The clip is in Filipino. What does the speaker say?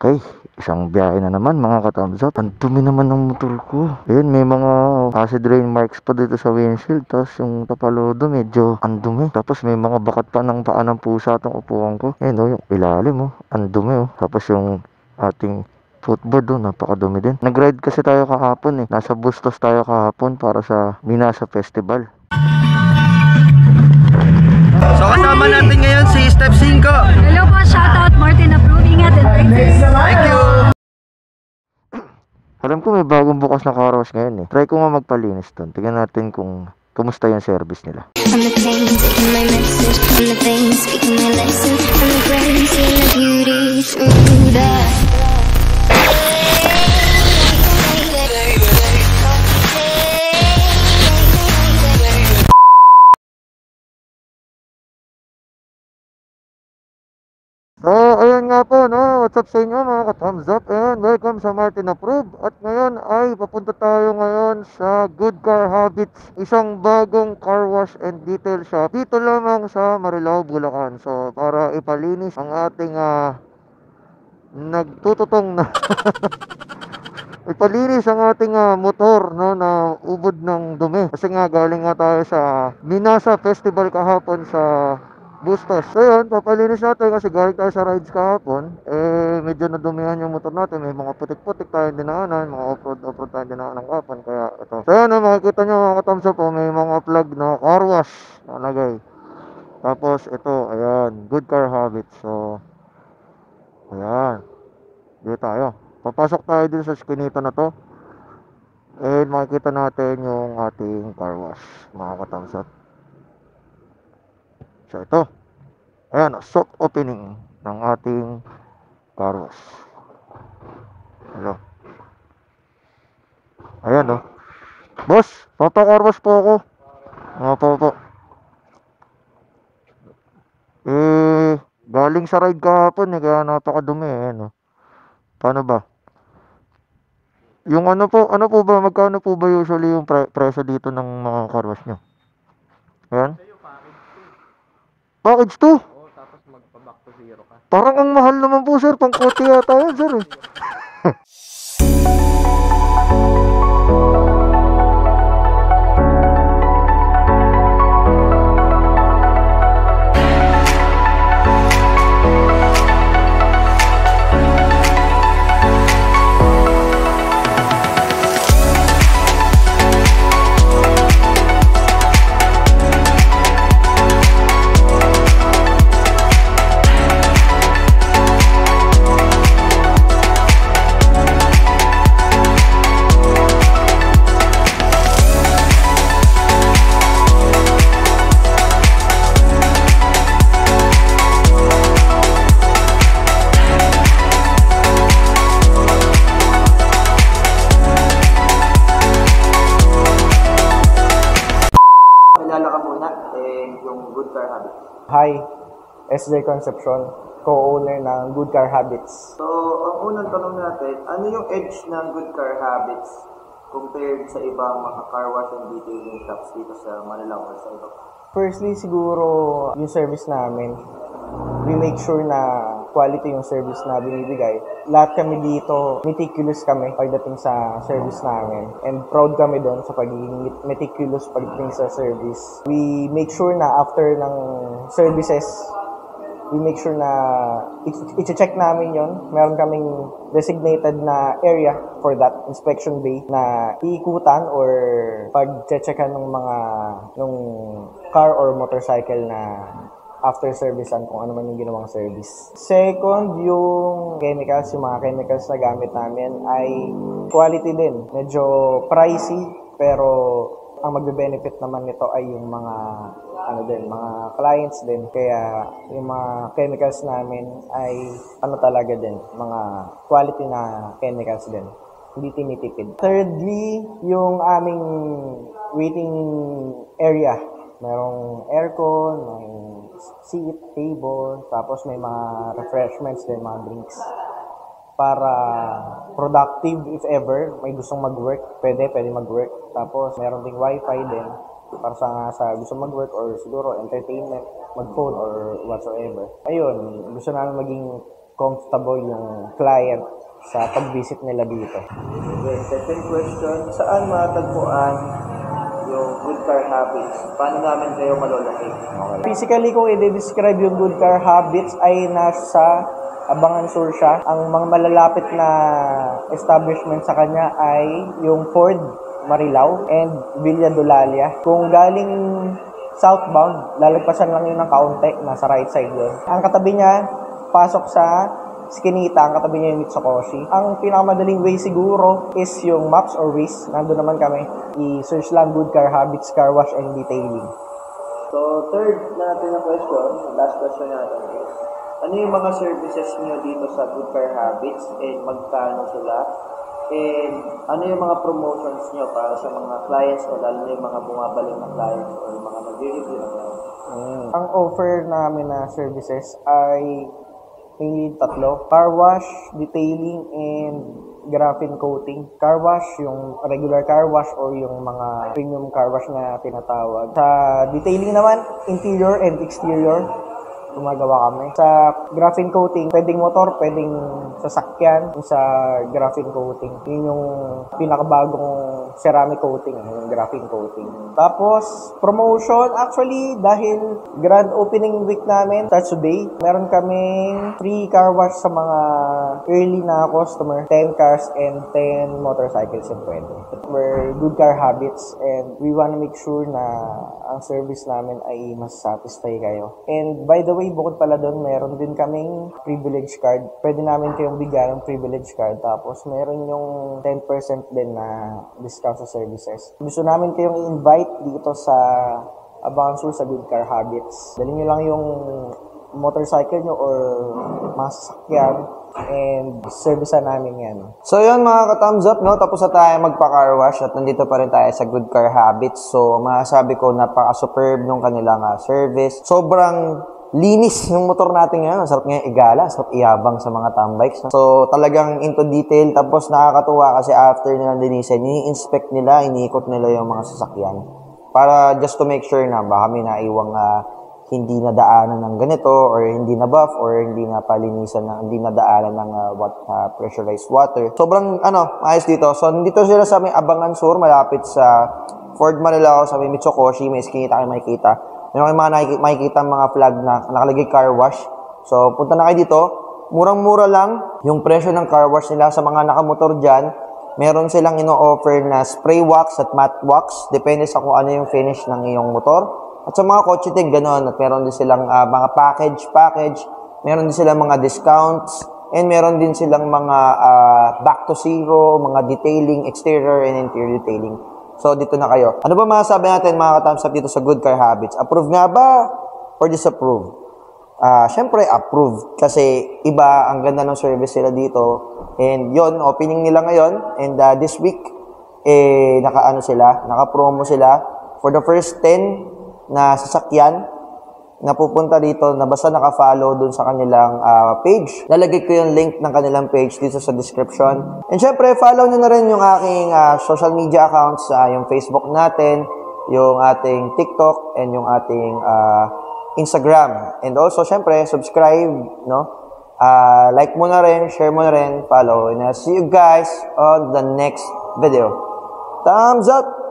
Okay, isang biyahe na naman mga ka-thumbs up. Ang dumi naman ng motor ko. Ayun, may mga acid rain marks pa dito sa windshield. Tapos yung tapalodo medyo ang dumi. Tapos may mga bakat pa ng paa ng pusa itong upuan ko. Ayun yung ilalim ang dumi Tapos yung ating footboard napakadumi din. Nag-ride kasi tayo kahapon Nasa Bustos tayo kahapon para sa Minasa Festival. So kasama natin ngayon si Step 5. Hello po, shoutout Martin Approving at Thank you. Alam ko may bagong bukas na car wash ngayon Try ko nga magpalinis doon. Tingnan natin kung kumusta yung service nila. So, ayun nga po, what's up sa inyo mga ka-thumbs up, and welcome sa Martin Approve. At ngayon ay papunta tayo ngayon sa Good Car Habits, isang bagong car wash and detail shop dito lamang sa Marilao, Bulacan. So, para ipalinis ang ating nagtututong na ipalinis ang ating motor na ubod ng dumi. Kasi nga galing nga tayo sa Minasa Festival kahapon sa Bustos. So yun, papalinis natin kasi galing tayo sa rides kahapon. Medyo nadumihan yung motor natin. May mga putik-putik tayong dinaanan, mga off-road tayong dinaanan kahapon. Kaya ito. So yun, makikita nyo mga ka-thumbs up may mga plug na car wash nalagay. Tapos ito, ayan, Good Car Habits. So, ayan. Dito tayo. Papasok tayo din sa skinita na to. And makikita natin yung ating car wash, mga ka-thumbs up. So ito, ayan soft opening ng ating car wash. Hello. Ayan boss, car wash po ako. Po. Galing sa ride kahapon kaya napakadumi Paano ba? Yung ano po ba, magkano po ba usually yung presyo dito ng mga car wash nyo? Ayan. Package 2? Oo, tapos magpa-back to zero ka. Parang ang mahal naman po sir, pang kotse yata yan sir Hi, SJ Concepcion, co-owner ng Good Car Habits. So, ang unang tanong natin, ano yung edge ng Good Car Habits compared sa ibang mga car wash and detailing shops dito sa Manila or sa iba? Firstly, siguro yung service namin, we make sure na quality yung service na binibigay. Lahat kami dito, meticulous kami pagdating sa service namin. And proud kami doon sa pagiging meticulous pagdating sa service. We make sure na after ng services, we make sure na i-check namin yon. Meron kaming designated na area for that inspection bay na iikutan or pag-checkan ng mga nung car or motorcycle na after servicean kung ano man yung ginawang service. Second, yung chemicals, yung mga chemicals na gamit namin ay quality din. Medyo pricey, pero ang magbe-benefit naman nito ay yung mga mga clients din. Kaya yung mga chemicals namin ay talaga din, mga quality na chemicals din. Hindi tinitipid. Thirdly, yung aming waiting area. Merong aircon, may seat, table, tapos may mga refreshments din, mga drinks. Para productive if ever, may gustong mag-work, pwede mag-work. Tapos meron ding wifi din para sa gusto mag-work or siguro entertainment, mag-phone or whatsoever. Ayun, gusto namin maging comfortable yung client sa pag-visit nila dito. Okay, second question, saan matagpuan yung Good Car Habits? Paano namin kayo malolocate? Physically, kung i-describe yung Good Car Habits ay nasa Abangan Sur siya. Ang mga malalapit na establishment sa kanya ay yung Ford Marilao and Villa Dolalia. Kung galing southbound, lalagpasan lang yun ng kaunti, nasa right side yun. Ang katabi niya, pasok sa Skinita, ang katabi niya yung Mitsukoshi. Ang pinakamadaling way siguro is yung Maps or Waze. Nandun naman kami. I-search lang Good Car Habits, Car Wash, and Detailing. So, third natin na question, last question natin is, ano yung mga services niyo dito sa Good Car Habits and magkano sila? And ano yung mga promotions niyo para sa mga clients o lalo na yung mga bumabalik na clients o yung mga nag-review na clients? Ang offer namin na services ay mainly tatlo. Car wash, detailing, and graphene coating. Car wash, yung regular car wash or yung mga premium car wash na tinatawag. Sa detailing naman, interior and exterior, gumagawa kami. Sa graphene coating, pwedeng motor, pwedeng sasakyan. Sa graphene coating, yun yung pinakabagong ceramic coating, yung graphene coating. Tapos, promotion, actually, dahil grand opening week namin, starts today, meron kaming free car wash sa mga early na customer, 10 cars and 10 motorcycles yung pwede. We're Good Car Habits and we wanna make sure na ang service namin ay mas satisfy kayo. And by the way, bukod pala doon, meron din kaming privilege card. Pwede namin kayong bigyan ng privilege card. Tapos, meron yung 10% din na discount sa services. Gusto namin kayong i-invite dito sa Abangan Sur sa Good Car Habits. Dali nyo lang yung motorcycle nyo or mga sasakyan and servicean namin yan. So yun mga ka-thumbs up, no? Tapos na tayo magpa-car wash at nandito pa rin tayo sa Good Car Habits. So masasabi ko napaka-superb nung kanilang service. Sobrang linis yung motor natin ngayon. Sarap nga igala, sarap iyabang sa mga tambikes. No? So talagang into detail. Tapos nakakatuwa kasi after nilang linisin, ini-inspect nila, iniikot nila yung mga sasakyan. Para just to make sure na baka may naiwang hindi nadaanan ng ganito or hindi na buff or hindi na palinisan ng hindi nadaanan ng pressurized water. Sobrang ayos dito. So dito sila sa may Abangan Sur, malapit sa Ford Marilao, sa may Mitsukoshi, may Skinita kayo makikita. Meron kayo mga makikita mga flag na nakalagay car wash. So punta na kayo dito. Murang-mura lang yung presyo ng car wash nila sa mga nakamotor dyan. Meron silang ino-offer na spray wax at matte wax. Depende sa kung ano yung finish ng iyong motor. At sa mga kotse din, gano'n. At meron din silang mga package. Meron din silang mga discounts. And meron din silang mga back to zero, mga detailing, exterior and interior detailing. So, dito na kayo. Ano ba masasabi natin mga ka-thumbs up dito sa Good Car Habits? Approve nga ba or disapprove? Siyempre, approve. Kasi iba, ang ganda ng service nila dito. And yon opening nila ngayon. And this week, naka-promo sila. For the first 10 na sasakyan na pupunta dito na basta naka-follow dun sa kanilang page. Lalagay ko yung link ng kanilang page dito sa description. And syempre, follow nyo na rin yung aking social media accounts, yung Facebook natin, yung ating TikTok, and yung ating Instagram. And also, syempre, subscribe, no? Like mo na rin, share mo na rin, follow. And I'll see you guys on the next video. Thumbs up!